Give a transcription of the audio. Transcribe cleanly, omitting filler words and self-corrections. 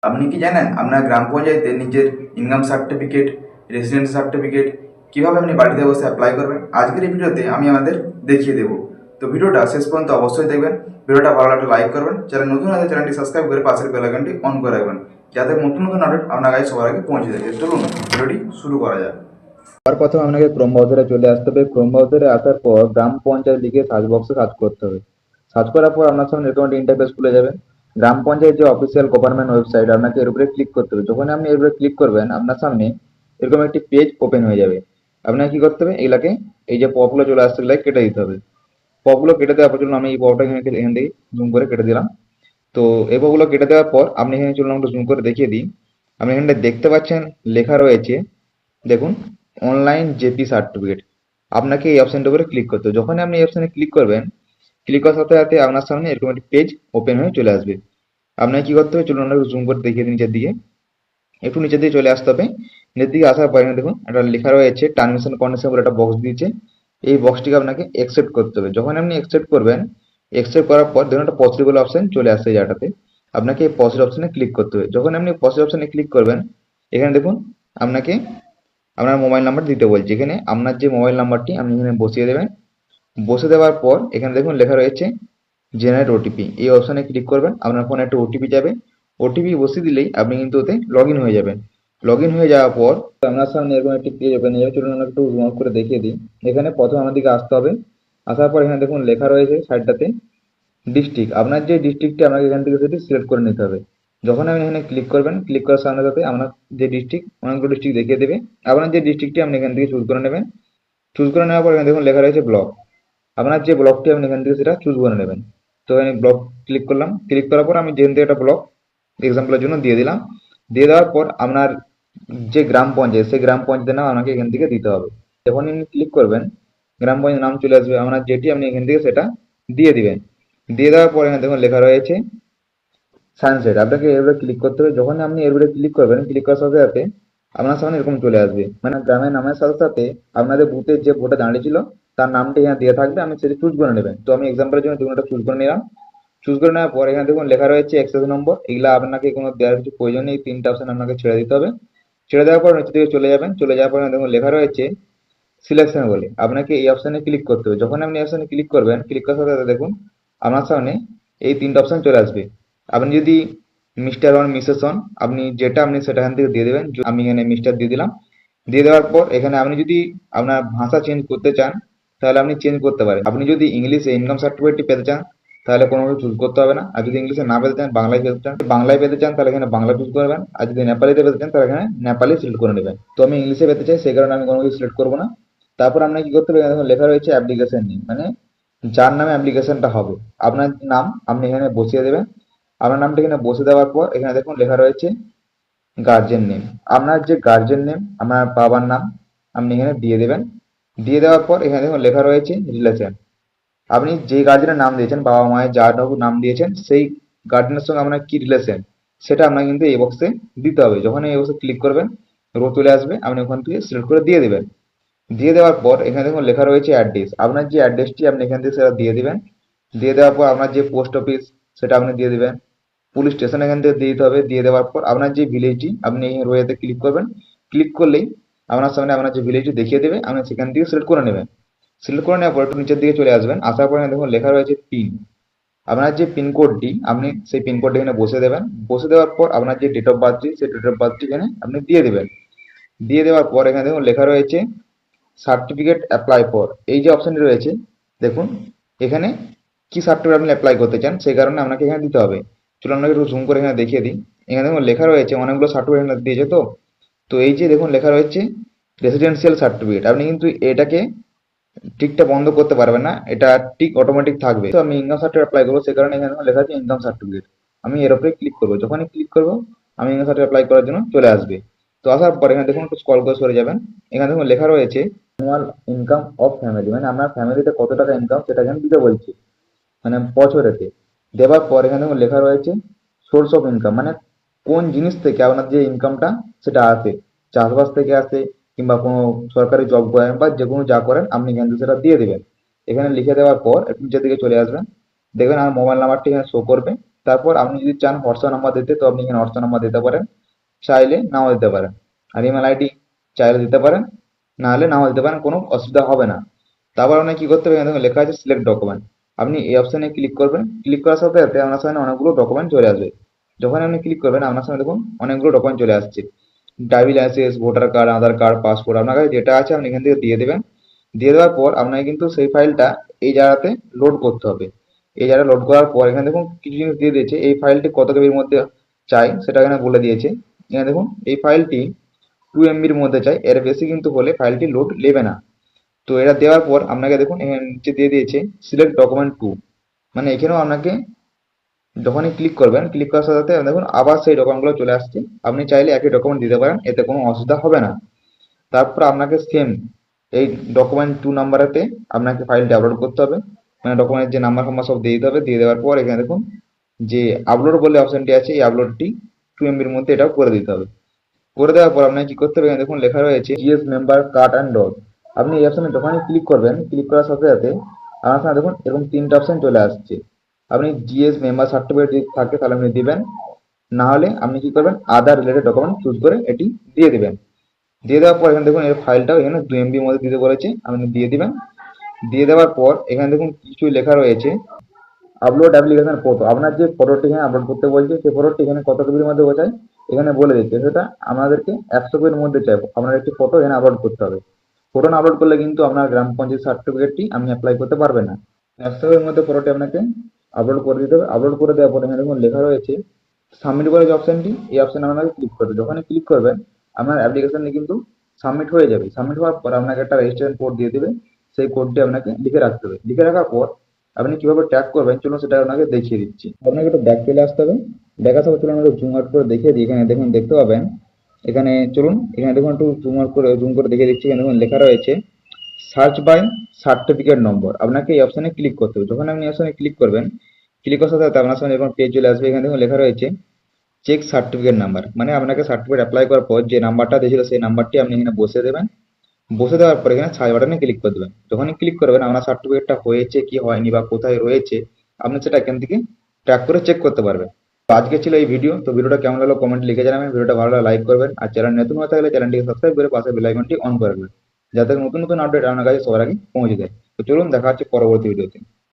আপনি কি জানেন আপনার গ্রাম পঞ্চায়েতে নিজের ইনকাম সার্টিফিকেট, রেসিডেন্স সার্টিফিকেট কীভাবে আপনি বাড়িতে বসে অ্যাপ্লাই করবেন? আজকের এই ভিডিওতে আমি আমাদের দেখিয়ে দেবো। তো ভিডিওটা শেষ পর্যন্ত অবশ্যই দেখবেন। ভিডিওটা ভালো লাগলে লাইক করবেন, চ্যানেল নতুন হলে চ্যানেলটি সাবস্ক্রাইব করে পাশের বেল আইকনটি অন করে রাখবেন, যাতে নতুন নতুন আপডেট আপনার কাছে সবার আগে পৌঁছে যায়। চলুন ভিডিওটি শুরু করা যাক। সবার প্রথমে আপনাকে ক্রোম ব্রাউজারে চলে আসতে হবে। ক্রোম ব্রাউজারে আসার পর গ্রাম পঞ্চায়েত লিখে সার্চ বক্সে সার্চ করতে হবে। সার্চ করার পর আপনার সামনে এরকম একটা ইন্টারফেস খুলে যাবে। গ্রাম পঞ্চায়েত যে অফিসিয়াল গভর্নমেন্ট ওয়েবসাইট, আপনাকে এর উপরে ক্লিক করতে হবে। যখন আপনি এর উপরে ক্লিক করবেন, আপনার সামনে এরকম একটি পেজ ওপেন হয়ে যাবে। আপনাকে কি করতে হবে, এগুলাকে এই যে পপগুলো চলে আসছে এগুলাকে কেটে দিতে হবে। পপগুলো কেটে দেওয়ার পর চলুন আমি এই পপটা এখান থেকে জুম করে কেটে দিলাম। তো এই পপগুলো কেটে দেওয়ার পর আপনি এখানে চলুন আমরা জুম করে দেখিয়ে দিই। আপনি এখানটা দেখতে পাচ্ছেন লেখা রয়েছে, দেখুন, অনলাইন জেপি সার্টিফিকেট। আপনাকে এই অপশনটার উপরে ক্লিক করতে হবে। যখনই আপনি এই অপশনে ক্লিক করবেন, ক্লিক করার সাথে সাথে আপনার সামনে এরকম একটি পেজ ওপেন হয়ে চলে আসবে। আপনাকে কি করতে হবে, চলুন আমরা জুম করে দেখিয়ে দিই নিচের দিকে। একটু নিচের দিকে চলে আসতে হবে। নিচের দিকে আসার পর এখানে দেখুন একটা লেখা রয়েছে টার্মস এন্ড কন্ডিশন বলে একটা বক্স দিয়েছে। এই বক্সটিকে আপনাকে অ্যাকসেপ্ট করতে হবে। যখন আপনি অ্যাকসেপ্ট করবেন, অ্যাকসেপ্ট করার পর দেখুন একটা পসিবল অপশন চলে আসছে এই জায়গাটাতে। আপনাকে এই পসিবল অপশনে ক্লিক করতে হবে। যখন আপনি পসিবল অপশনে ক্লিক করবেন, এখানে দেখুন আপনাকে আপনার মোবাইল নাম্বার দিতে বলছে। এখানে আপনার যে মোবাইল নাম্বারটি আপনি এখানে বসিয়ে দেবেন। বসে দেওয়ার পর এখানে দেখুন লেখা রয়েছে জেনারেট ওটিপি। এই অপশনে ক্লিক করবেন, আপনার ফোনে একটা ওটিপি যাবে। ওটিপি বসিয়ে দিলেই আপনি কিন্তু ওতে লগ ইন হয়ে যাবেন। লগ ইন হয়ে যাওয়ার পর আপনার সামনে এরকম একটি পেজ ওপেন হয়ে যাবে। চলুন আমরা একটু জুম আউট করে দেখিয়ে দিই। এখানে প্রথমে আমাদেরকে আসতে হবে। আসার পর এখানে দেখুন লেখা রয়েছে সাইডটাতে ডিস্ট্রিক্ট। আপনার যে ডিস্ট্রিক্টটি আপনাকে এখান থেকে সেটি সিলেক্ট করে নিতে হবে। যখন আপনি এখানে ক্লিক করবেন, ক্লিক করার সাথে সাথে আপনার যে ডিস্ট্রিক্ট, অনেকগুলো ডিস্ট্রিক্ট দেখিয়ে দেবে। আপনার যে ডিস্ট্রিক্টটি আপনি এখান থেকে চুজ করে নেবেন। চুজ করে নেওয়ার পর এখানে দেখুন লেখা রয়েছে ব্লক। আপনার যে ব্লকটি আপনি এখান থেকে সেটা চুজ করে নেবেন। তো আমি ব্লক ক্লিক করলাম। ক্লিক করার পর আমি যেখান থেকে একটা ব্লক এক্সাম্পলের জন্য দিয়ে দিলাম। দিয়ে দেওয়ার পর আপনার যে গ্রাম পঞ্চায়েত, সেই গ্রাম পঞ্চায়েতের নাম আপনাকে এখান থেকে দিতে হবে। যখন আপনি ক্লিক করবেন, গ্রাম পঞ্চায়েত নাম চলে আসবে। আপনার যেটি আপনি এখান থেকে সেটা দিয়ে দিবেন। দিয়ে দেওয়ার পর এখানে দেখুন লেখা রয়েছে সানসেট। আপনাকে এর উপরে ক্লিক করতে হবে। যখন আপনি এর উপরে ক্লিক করবেন, ক্লিক করার সাথে সাথে আপনার সামনে এরকম চলে আসবে, মানে গ্রামের নামের সাথে সাথে আপনাদের বুথের যে ভোটার দাঁড়িয়েছিল তার নামটা এখানে দিয়ে থাকবে। আমি সেটা চুজ করে নেবেন। তো আমি এক্সাম্পলের জন্য দেখুন এটা চুজ করে নিলাম। চুজ করে নেওয়ার পর এখানে দেখুন লেখা রয়েছে অ্যাক্সেস নম্বর। এগুলা আপনাকে কোনো দেওয়ার কিছু প্রয়োজন নেই। 3টা অপশন আপনাকে ছেড়ে দিতে হবে। ছেড়ে দেওয়ার পর নিচে দিকে চলে যাবেন। চলে যাওয়ার পর এখানে দেখুন লেখা রয়েছে সিলেকশন বলে। আপনাকে এই অপশনে ক্লিক করতে হবে। যখন আপনি এই অপশনে ক্লিক করবেন, ক্লিক করার সাথে সাথে দেখুন আপনার সামনে এই 3টা অপশন চলে আসবে। আপনি যদি মিস্টার ওয়ান মিসেস ওয়ান, আপনি যেটা আপনি সেটা এখান থেকে দিয়ে দেবেন। আমি এখানে মিস্টার দিয়ে দিলাম। দিয়ে দেওয়ার পর এখানে আপনি যদি আপনার ভাষা চেঞ্জ করতে চান, তাহলে আপনি চেঞ্জ করতে পারেন। আপনি যদি ইংলিশে ইনকাম সার্টিফিকেটটি পেতে চান, তাহলে কোনো কিছু চুজ করতে হবে না। আর যদি ইংলিশে না পেতে চান, বাংলায় পেতে চান, তাহলে এখানে বাংলা চুজ করবেন। আর যদি নেপালিতে পেতে চান, তাহলে এখানে নেপালি সিলেক্ট করে নেবেন। তো আমি ইংলিশে পেতে চাই, সেই কারণে আমি কোনো কিছু সিলেক্ট করবো না। তারপর আপনাকে কি করতে হবে, এখানে দেখুন লেখা রয়েছে অ্যাপ্লিকেশন নেম, মানে যার নামে অ্যাপ্লিকেশনটা হবে আপনার নাম আপনি এখানে বসিয়ে দেবেন। আপনার নামটা এখানে বসে দেওয়ার পর এখানে দেখুন লেখা রয়েছে গার্জেন নেম। আপনার যে গার্জেন নেম, আপনার বাবার নাম আপনি এখানে দিয়ে দেবেন। দিয়ে দেওয়ার পর এখানে দেখুন লেখা রয়েছে রিলেশন। আপনি যে গার্জেনের নাম দিয়েছেন, বাবা মায়ের যার নাম দিয়েছেন, সেই গার্জেনের সঙ্গে আপনার কি রিলেশন, সেটা আপনাকে কিন্তু এই বক্সে দিতে হবে। যখন এই বক্সে ক্লিক করবেন, রো চলে আসবে। আপনি ওখান থেকে সিলেক্ট করে দিয়ে দেবেন। দিয়ে দেওয়ার পর এখানে দেখুন লেখা রয়েছে অ্যাড্রেস। আপনার যে অ্যাড্রেসটি আপনি এখান থেকে সেটা দিয়ে দিবেন। দিয়ে দেওয়ার পর আপনার যে পোস্ট অফিস সেটা আপনি দিয়ে দিবেন। পুলিশ স্টেশন এখান থেকে দিয়ে দিতে হবে। দিয়ে দেওয়ার পর আপনার যে ভিলেজটি আপনি এই রোয়েতে ক্লিক করবেন। ক্লিক করলেই আপনার সামনে আপনার যে ভিলেজটি দেখিয়ে দেবে, আপনি সেখান থেকে সিলেক্ট করে নেবেন। সিলেক্ট করে নেওয়ার পর একটু নিচের দিকে চলে আসবেন। আসার পরে দেখুন লেখা রয়েছে পিন। আপনার যে পিনকোডটি আপনি সেই পিনকোডটি এখানে বসে দেবেন। বসে দেওয়ার পর আপনার যে ডেট অফ বার্থটি, সেই ডেট অফ বার্থটি এখানে আপনি দিয়ে দেবেন। দিয়ে দেওয়ার পর এখানে দেখুন লেখা রয়েছে সার্টিফিকেট অ্যাপ্লাই ফর। এই যে অপশনটি রয়েছে, দেখুন এখানে কি সার্টিফিকেট আপনি অ্যাপ্লাই করতে চান, সেই কারণে আপনাকে এখানে দিতে হবে। চলুন আপনাকে একটু জুম করে এখানে দেখিয়ে দিই। এখানে দেখুন লেখা রয়েছে অনেকগুলো সার্টিফিকেট এখানে দিয়েছে। তো এই যে দেখুন লেখা রয়েছে রেসিডেন্সিয়াল সার্টিফিকেট। আপনি কিন্তু এটাকে টিকটা বন্ধ করতে পারবেন না, এটা টিক অটোমেটিক থাকবে। তো আমি ইনকাম সার্টিফিকেট অ্যাপ্লাই করবো, সেই কারণে এখানে লেখা আছে ইনকাম সার্টিফিকেট। আমি এর উপরে ক্লিক করবো। যখনই ক্লিক করবো, আমি ইনকাম সার্টিফিকেট অ্যাপ্লাই করার জন্য চলে আসবে। তো আসার পর এখানে দেখুন একটু স্ক্রল করে সরে যাবেন। এখানে দেখুন লেখা রয়েছে অ্যানুয়াল ইনকাম অফ ফ্যামিলি, মানে আপনার ফ্যামিলিতে কত টাকা ইনকাম সেটা এখানে দিতে বলছে, মানে বছরেতে। দেওয়ার পর এখানে দেখুন লেখা রয়েছে সোর্স অফ ইনকাম, মানে কোন জিনিস থেকে আপনার যে ইনকামটা সেটা আসে, চাষবাস থেকে আসে কিংবা কোনো সরকারি জব করেন বা যে কোনো যা করেন আপনি কিন্তু সেটা দিয়ে দেবেন। এখানে লিখে দেওয়ার পর একটু নিচের দিকে চলে আসবেন। দেখবেন আমার মোবাইল নাম্বারটি এখানে শো করবে। তারপর আপনি যদি চান হোয়াটসঅ্যাপ নাম্বার দিতে, তো আপনি এখানে হোয়াটসঅ্যাপ নাম্বার দিতে পারেন, চাইলে নাও দিতে পারেন। আর ইমেল আইডি চাইলে দিতে পারেন, না হলে নাও দিতে পারেন, কোনো অসুবিধা হবে না। তারপর আপনাকে কি করতে হবে, এখানে দেখুন লেখা আছে সিলেক্ট ডকুমেন্ট। আপনি এই অপশনে ক্লিক করবেন, ক্লিক করার সাথে সাথে আপনার সামনে অনেকগুলো ডকুমেন্ট চলে আসবে। যখন আপনি ক্লিক করবেন আপনার সামনে দেখুন অনেকগুলো ডকুমেন্ট চলে আসছে। ড্রাইভিং লাইসেন্স, ভোটার কার্ড, আধার কার্ড, পাসপোর্ট, আপনার কাছে যেটা আছে আপনি এখান থেকে দিয়ে দেবেন। দিয়ে দেওয়ার পর আপনাকে কিন্তু সেই ফাইলটা এই জায়গাতে লোড করতে হবে। এই জায়গায় লোড করার পর এখানে দেখুন কিছু জিনিস দিয়ে দিয়েছে, এই ফাইলটি কত কেবির মধ্যে চাই সেটা এখানে বলে দিয়েছে। এখানে দেখুন এই ফাইলটি 2 MBর মধ্যে চাই, এর বেশি কিন্তু হলে ফাইলটি লোড নেবে না। তো এটা দেওয়ার পর আপনাকে দেখুন এখানে নিচে দিয়ে দিয়েছে সিলেক্ট ডকুমেন্ট টু, মানে এখানেও আপনাকে যখনই ক্লিক করবেন, ক্লিক করার সাথে সাথে দেখুন আবার সেই ডকুমেন্টগুলো চলে আসছে। আপনি চাইলে একই ডকুমেন্ট দিতে পারেন, এতে কোনো অসুবিধা হবে না। তারপর আপনাকে সেম এই ডকুমেন্ট 2 নাম্বারেতে আপনাকে ফাইলটি আপলোড করতে হবে, মানে ডকুমেন্টের যে নাম্বার ফাম্বার সব দিয়ে দিতে হবে। দিয়ে দেওয়ার পর এখানে দেখুন যে আপলোড বলে অপশনটি আছে, এই আপলোডটি 2 MBর মধ্যে এটাও করে দিতে হবে। করে দেওয়ার পর আপনাকে কি করতে হবে, এখানে দেখুন লেখা রয়েছে GS member card and dot. আপনি এই অপশনে যখনই ক্লিক করবেন, ক্লিক করার সাথে সাথে আপনার সামনে দেখুন এরকম 3টে অপশন চলে আসছে। আপনি জিএস মেম্বার সার্টিফিকেট যদি থাকে তাহলে আপনি দিবেন, না হলে আপনি কি করবেন আদার রিলেটেড ডকুমেন্ট চুজ করে এটি দিয়ে দিবেন। দিয়ে দেওয়ার পর এখানে দেখুন এর ফাইলটাও এখানে 2 MBর মধ্যে দিতে বলেছে, আপনি দিয়ে দিবেন। দিয়ে দেওয়ার পর এখানে দেখুন কিছু লেখা রয়েছে আপলোড অ্যাপ্লিকেশন ফটো। আপনার যে ফটোটি এখানে আপলোড করতে বলছে সেই ফটোটি এখানে কত কেবির মধ্যে বোঝায় এখানে বলে দিচ্ছে, সেটা আমাদেরকে 100 কেবির মধ্যে চাই। আপনার একটি ফটো এখানে আপলোড করতে হবে। ফটো না আপলোড করলে কিন্তু আপনার গ্রাম পঞ্চায়েত সার্টিফিকেটটি আপনি অ্যাপ্লাই করতে পারবেন না। 100 কেবির মধ্যে ফটোটি আপনাকে আপলোড করে দিতে হবে। আপলোড করে দেওয়ার পর এখানে দেখুন লেখা রয়েছে সাবমিট বলে যে অপশনটি, এই অপশনে আপনাকে ক্লিক করবে। যখনই ক্লিক করবেন আপনার অ্যাপ্লিকেশনটি কিন্তু সাবমিট হয়ে যাবে। সাবমিট হওয়ার পর আপনাকে একটা রেজিস্ট্রেশন কোড দিয়ে দেবে, সেই কোডটি আপনাকে লিখে রাখতে হবে। লিখে রাখার পর আপনি কিভাবে ট্র্যাক করবেন চলুন সেটা আপনাকে দেখিয়ে দিচ্ছি। আপনাকে একটু ব্যাক চলে আসতে হবে। ব্যাক আসার পর চলুন আমরা জুম আউট করে দেখিয়ে দিই। এখানে দেখুন দেখতে পাবেন, এখানে চলুন এখানে দেখুন একটু জুম আউট করে জুম করে দেখিয়ে দিচ্ছি। এখানে দেখুন লেখা রয়েছে সার্চ বাই সার্টিফিকেট নম্বর। আপনাকে এই অপশনে ক্লিক করতে হবে। যখন আপনি এই অপশনে ক্লিক করবেন, ক্লিক করার সাথে সাথে আপনার সামনে এরকম পেজ চলে আসবে। এখানে দেখুন লেখা রয়েছে চেক সার্টিফিকেট নাম্বার, মানে আপনাকে সার্টিফিকেট অ্যাপ্লাই করার পর যে নাম্বারটা দিয়েছিল সেই নাম্বারটি আপনি এখানে বসে দেবেন। বসে দেওয়ার পর এখানে সার্চ বাটনে ক্লিক করে দেবেন। যখনই ক্লিক করবেন আপনার সার্টিফিকেটটা হয়েছে কি হয়নি বা কোথায় রয়েছে আপনি সেটা এখান থেকে ট্র্যাক করে চেক করতে পারবেন। তো আজকে ছিল এই ভিডিও। তো ভিডিওটা কেমন লাগলো কমেন্ট লিখে জানাবেন। ভিডিওটা ভালো লাগলে লাইক করবেন, আর চ্যানেল নতুন হয়ে থাকলে চ্যানেলটিকে সাবস্ক্রাইব করে পাশে বেল আইকনটি অন করে রাখবেন, যাতে নতুন নতুন আপডেট আপনার কাছে সবার আগে পৌঁছে যায়। তো চলুন দেখা হচ্ছে পরবর্তী ভিডিওতে।